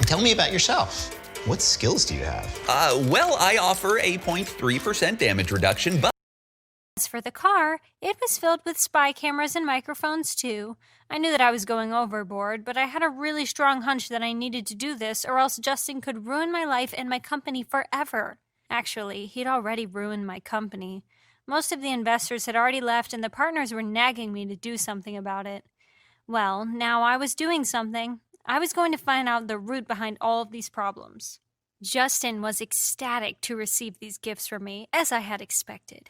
Tell me about yourself. What skills do you have? Well, I offer a 0.3% damage reduction, but... As for the car, it was filled with spy cameras and microphones too. I knew that I was going overboard, but I had a really strong hunch that I needed to do this or else Justin could ruin my life and my company forever. Actually, he'd already ruined my company. Most of the investors had already left and the partners were nagging me to do something about it. Well, now I was doing something. I was going to find out the root behind all of these problems. Justin was ecstatic to receive these gifts from me, as I had expected.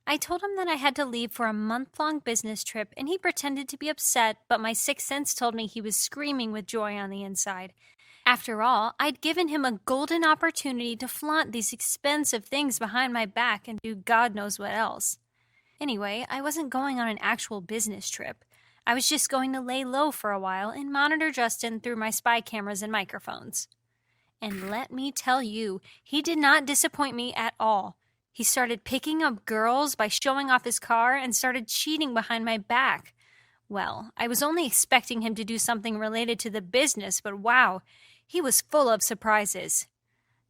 I told him that I had to leave for a month-long business trip, and he pretended to be upset, but my sixth sense told me he was screaming with joy on the inside. After all, I'd given him a golden opportunity to flaunt these expensive things behind my back and do God knows what else. Anyway, I wasn't going on an actual business trip. I was just going to lay low for a while and monitor Justin through my spy cameras and microphones. And let me tell you, he did not disappoint me at all. He started picking up girls by showing off his car and started cheating behind my back. Well, I was only expecting him to do something related to the business, but wow, he was full of surprises.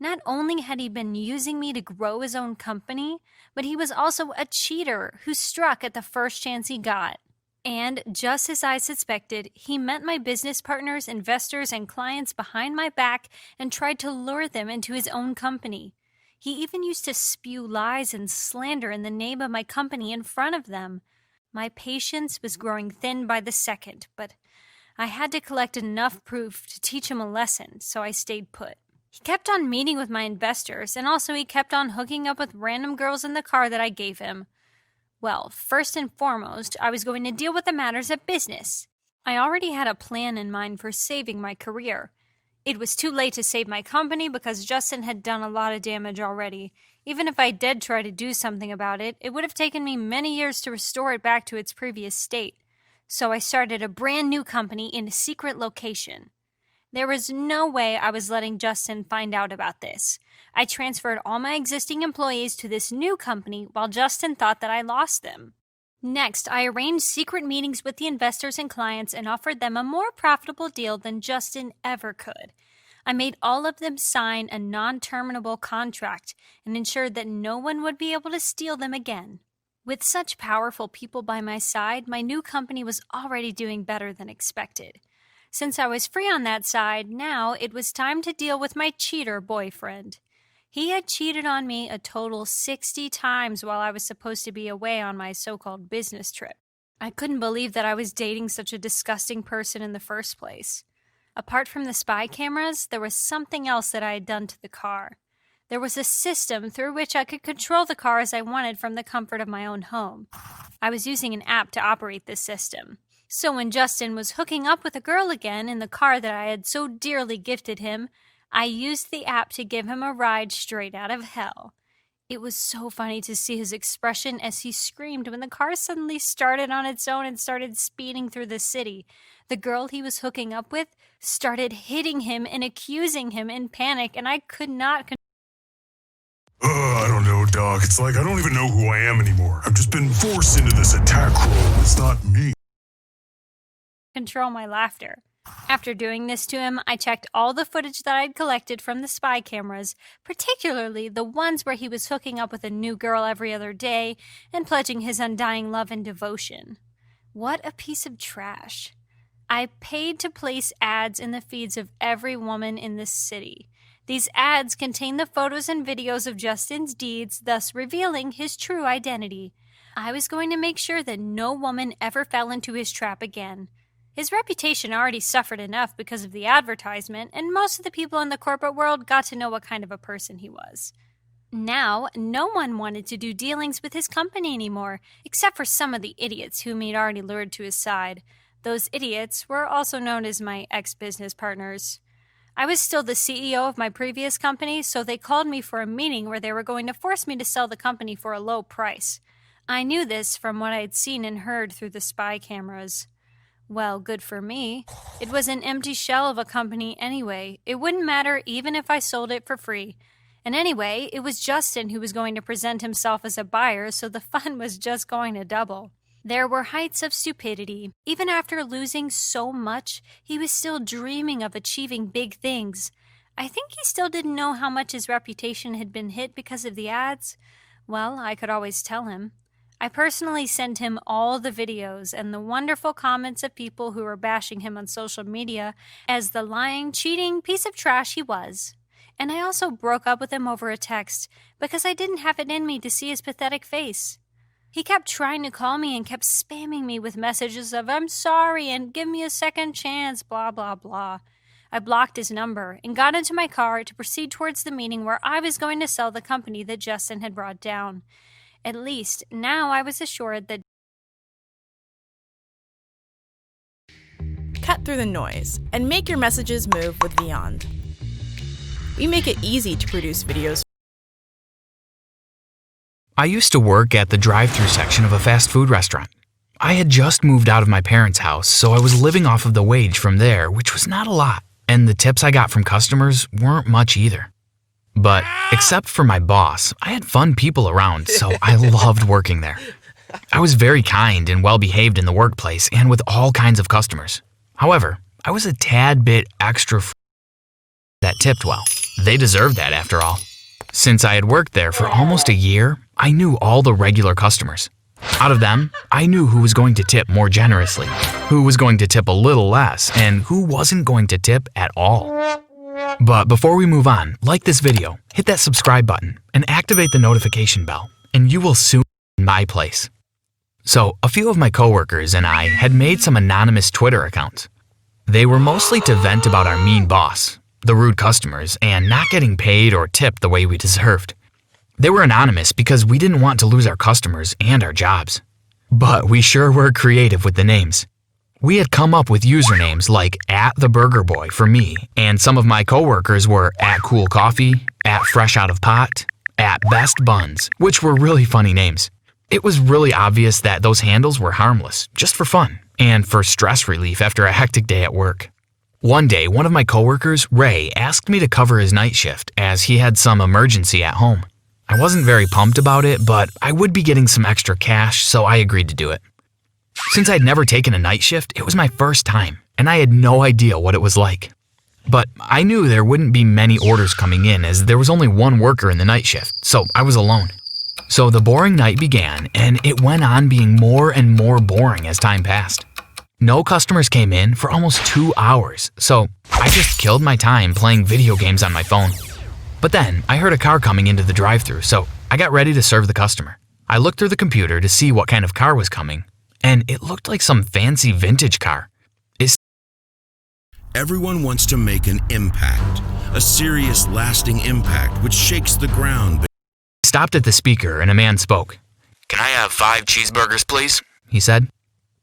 Not only had he been using me to grow his own company, but he was also a cheater who struck at the first chance he got. And just as I suspected, he met my business partners, investors, and clients behind my back and tried to lure them into his own company. He even used to spew lies and slander in the name of my company in front of them. My patience was growing thin by the second, but I had to collect enough proof to teach him a lesson, so I stayed put. He kept on meeting with my investors, and also he kept on hooking up with random girls in the car that I gave him. Well, first and foremost, I was going to deal with the matters of business. I already had a plan in mind for saving my career. It was too late to save my company because Justin had done a lot of damage already. Even if I did try to do something about it, it would have taken me many years to restore it back to its previous state. So I started a brand new company in a secret location. There was no way I was letting Justin find out about this. I transferred all my existing employees to this new company while Justin thought that I lost them. Next, I arranged secret meetings with the investors and clients and offered them a more profitable deal than Justin ever could. I made all of them sign a non-terminable contract and ensured that no one would be able to steal them again. With such powerful people by my side, my new company was already doing better than expected. Since I was free on that side, now it was time to deal with my cheater boyfriend. He had cheated on me a total 60 times while I was supposed to be away on my so-called business trip. I couldn't believe that I was dating such a disgusting person in the first place. Apart from the spy cameras, there was something else that I had done to the car. There was a system through which I could control the car as I wanted from the comfort of my own home. I was using an app to operate this system. So when Justin was hooking up with a girl again in the car that I had so dearly gifted him, I used the app to give him a ride straight out of hell. It was so funny to see his expression as he screamed when the car suddenly started on its own and started speeding through the city. The girl he was hooking up with started hitting him and accusing him in panic, and I could not I don't know, Doc. It's like I don't even know who I am anymore. I've just been forced into this attack role. It's not me. control my laughter. After doing this to him, I checked all the footage that I'd collected from the spy cameras, particularly the ones where he was hooking up with a new girl every other day and pledging his undying love and devotion. What a piece of trash. I paid to place ads in the feeds of every woman in this city. These ads contain the photos and videos of Justin's deeds, thus revealing his true identity. I was going to make sure that no woman ever fell into his trap again. His reputation already suffered enough because of the advertisement, and most of the people in the corporate world got to know what kind of a person he was. Now, no one wanted to do dealings with his company anymore, except for some of the idiots whom he'd already lured to his side. Those idiots were also known as my ex-business partners. I was still the CEO of my previous company, so they called me for a meeting where they were going to force me to sell the company for a low price. I knew this from what I'd seen and heard through the spy cameras. Well, good for me. It was an empty shell of a company anyway. It wouldn't matter even if I sold it for free. And anyway, it was Justin who was going to present himself as a buyer, so the fun was just going to double. There were heights of stupidity. Even after losing so much, he was still dreaming of achieving big things. I think he still didn't know how much his reputation had been hit because of the ads. Well, I could always tell him. I personally sent him all the videos and the wonderful comments of people who were bashing him on social media as the lying, cheating piece of trash he was. And I also broke up with him over a text because I didn't have it in me to see his pathetic face. He kept trying to call me and kept spamming me with messages of "I'm sorry" and "give me a second chance," blah, blah, blah. I blocked his number and got into my car to proceed towards the meeting where I was going to sell the company that Justin had brought down. At least, now I was assured that. Cut through the noise and make your messages move with Beyond. We make it easy to produce videos. I used to work at the drive-thru section of a fast food restaurant. I had just moved out of my parents' house, so I was living off of the wage from there, which was not a lot, and the tips I got from customers weren't much either. But except for my boss, I had fun people around, so I loved working there. I was very kind and well-behaved in the workplace and with all kinds of customers. However, I was a tad bit extra that tipped well. They deserved that after all. Since I had worked there for almost a year, I knew all the regular customers. Out of them, I knew who was going to tip more generously, who was going to tip a little less, and who wasn't going to tip at all. But before we move on, like this video, hit that subscribe button, and activate the notification bell, and you will soon be in my place. So, a few of my coworkers and I had made some anonymous Twitter accounts. They were mostly to vent about our mean boss, the rude customers, and not getting paid or tipped the way we deserved. They were anonymous because we didn't want to lose our customers and our jobs. But we sure were creative with the names. We had come up with usernames like @TheBurgerBoy for me, and some of my coworkers were @CoolCoffee, @FreshOutOfPot, @BestBuns, which were really funny names. It was really obvious that those handles were harmless, just for fun, and for stress relief after a hectic day at work. One day, one of my coworkers, Ray, asked me to cover his night shift as he had some emergency at home. I wasn't very pumped about it, but I would be getting some extra cash, so I agreed to do it. Since I'd never taken a night shift, it was my first time, and I had no idea what it was like. But I knew there wouldn't be many orders coming in as there was only one worker in the night shift, so I was alone. So the boring night began, and it went on being more and more boring as time passed. No customers came in for almost 2 hours, so I just killed my time playing video games on my phone. But then I heard a car coming into the drive-thru, so I got ready to serve the customer. I looked through the computer to see what kind of car was coming, and it looked like some fancy vintage car. Everyone wants to make an impact, a serious, lasting impact which shakes the ground. I stopped at the speaker and a man spoke. "Can I have 5 cheeseburgers, please?" he said.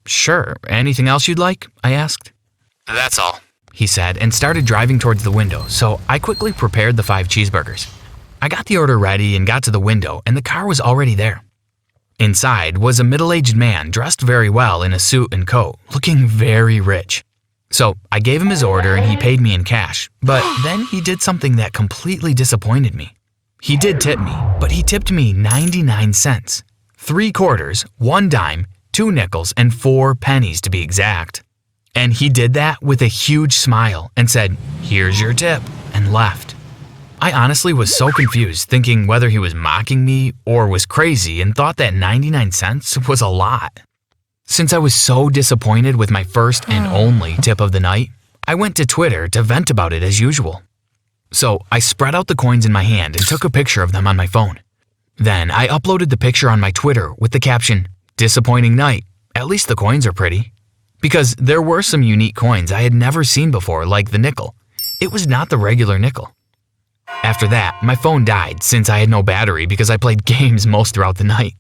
"Sure. Anything else you'd like?" I asked. "That's all," he said, and started driving towards the window, so I quickly prepared the 5 cheeseburgers. I got the order ready and got to the window, and the car was already there. Inside was a middle-aged man dressed very well in a suit and coat, looking very rich. So I gave him his order and he paid me in cash, but then he did something that completely disappointed me. He did tip me, but he tipped me 99 cents. 3 quarters, 1 dime, 2 nickels, and 4 pennies to be exact. And he did that with a huge smile and said, "Here's your tip," and left. I honestly was so confused, thinking whether he was mocking me or was crazy, and thought that 99 cents was a lot. Since I was so disappointed with my first and only tip of the night, I went to Twitter to vent about it as usual. So I spread out the coins in my hand and took a picture of them on my phone. Then I uploaded the picture on my Twitter with the caption, "Disappointing night, at least the coins are pretty." Because there were some unique coins I had never seen before, like the nickel. It was not the regular nickel. After that, my phone died since I had no battery because I played games most throughout the night.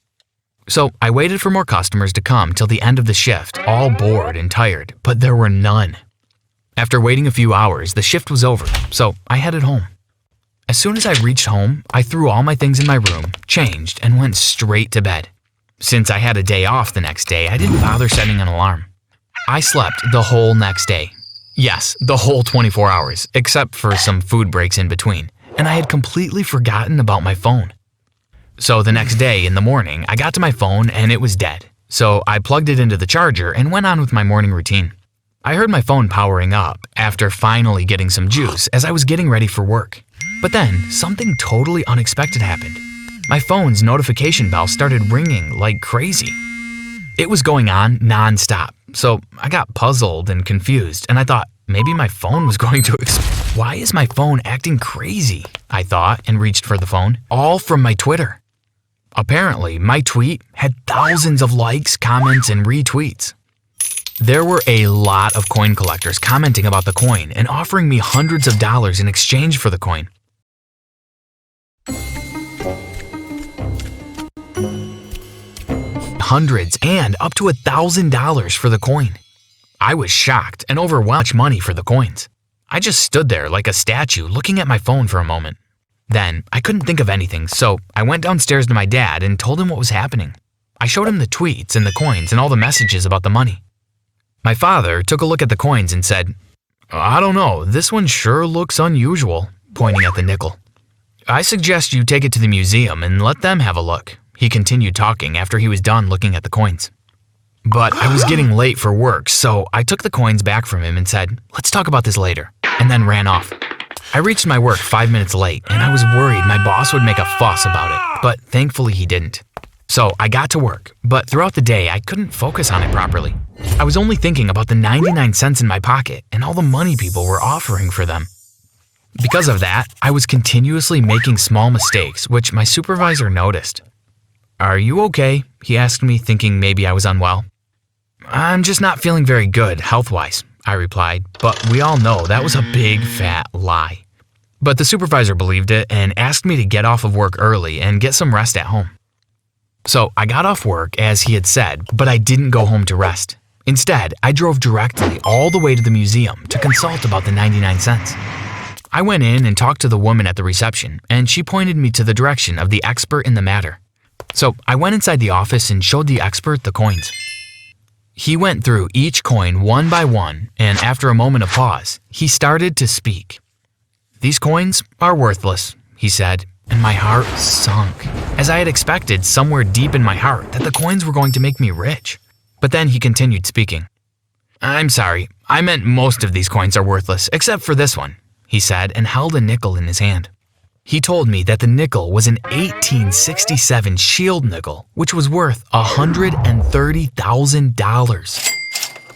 So I waited for more customers to come till the end of the shift, all bored and tired, but there were none. After waiting a few hours, the shift was over, so I headed home. As soon as I reached home, I threw all my things in my room, changed, and went straight to bed. Since I had a day off the next day, I didn't bother setting an alarm. I slept the whole next day. Yes, the whole 24 hours, except for some food breaks in between, and I had completely forgotten about my phone. So the next day in the morning, I got to my phone and it was dead. So I plugged it into the charger and went on with my morning routine. I heard my phone powering up after finally getting some juice as I was getting ready for work. But then something totally unexpected happened. My phone's notification bell started ringing like crazy. It was going on non-stop, so I got puzzled and confused, and I thought maybe my phone was going to explode. Why is my phone acting crazy? I thought and reached for the phone, all from my Twitter. Apparently, my tweet had thousands of likes, comments, and retweets. There were a lot of coin collectors commenting about the coin and offering me hundreds of dollars in exchange for the coin. Hundreds and up to $1,000 for the coin. I was shocked and overwhelmed money for the coins. I just stood there like a statue looking at my phone for a moment. Then I couldn't think of anything, so I went downstairs to my dad and told him what was happening. I showed him the tweets and the coins and all the messages about the money. My father took a look at the coins and said, "I don't know, this one sure looks unusual," pointing at the nickel. "I suggest you take it to the museum and let them have a look," he continued talking after he was done looking at the coins. But I was getting late for work, so I took the coins back from him and said, "Let's talk about this later," and then ran off. I reached my work 5 minutes late, and I was worried my boss would make a fuss about it, but thankfully he didn't. So I got to work, but throughout the day I couldn't focus on it properly. I was only thinking about the 99 cents in my pocket and all the money people were offering for them. Because of that, I was continuously making small mistakes, which my supervisor noticed. "Are you okay?" he asked me, thinking maybe I was unwell. "I'm just not feeling very good health-wise," I replied, but we all know that was a big fat lie. But the supervisor believed it and asked me to get off of work early and get some rest at home. So I got off work as he had said, but I didn't go home to rest. Instead, I drove directly all the way to the museum to consult about the 99 cents. I went in and talked to the woman at the reception, and she pointed me to the direction of the expert in the matter. So I went inside the office and showed the expert the coins. He went through each coin one by one, and after a moment of pause, he started to speak. "These coins are worthless," he said, and my heart sunk, as I had expected somewhere deep in my heart that the coins were going to make me rich. But then he continued speaking. "I'm sorry, I meant most of these coins are worthless, except for this one," he said, and held a nickel in his hand. He told me that the nickel was an 1867 shield nickel, which was worth $130,000.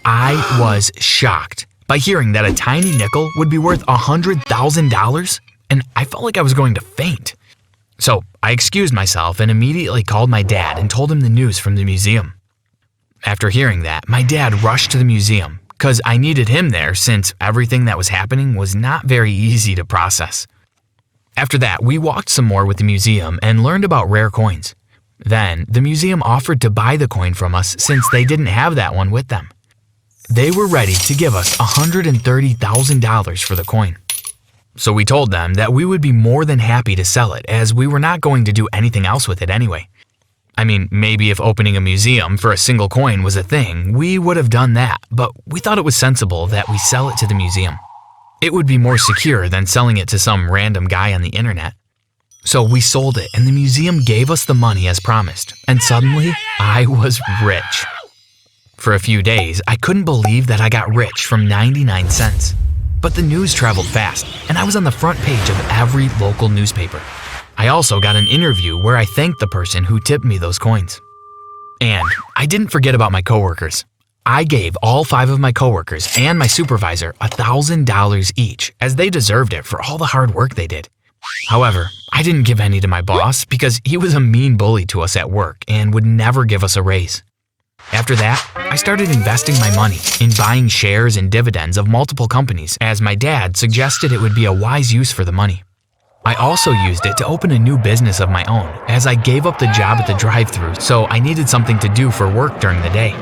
I was shocked by hearing that a tiny nickel would be worth $100,000, and I felt like I was going to faint. So I excused myself and immediately called my dad and told him the news from the museum. After hearing that, my dad rushed to the museum because I needed him there since everything that was happening was not very easy to process. After that, we walked some more with the museum and learned about rare coins. Then, the museum offered to buy the coin from us since they didn't have that one with them. They were ready to give us $130,000 for the coin. So we told them that we would be more than happy to sell it as we were not going to do anything else with it anyway. I mean, maybe if opening a museum for a single coin was a thing, we would have done that, but we thought it was sensible that we sell it to the museum. It would be more secure than selling it to some random guy on the internet. So we sold it and the museum gave us the money as promised, and suddenly I was rich. For a few days, I couldn't believe that I got rich from 99 cents. But the news traveled fast, and I was on the front page of every local newspaper. I also got an interview where I thanked the person who tipped me those coins. And I didn't forget about my coworkers. I gave all 5 of my coworkers and my supervisor $1,000 each, as they deserved it for all the hard work they did. However, I didn't give any to my boss because he was a mean bully to us at work and would never give us a raise. After that, I started investing my money in buying shares and dividends of multiple companies, as my dad suggested it would be a wise use for the money. I also used it to open a new business of my own, as I gave up the job at the drive-thru, so I needed something to do for work during the day.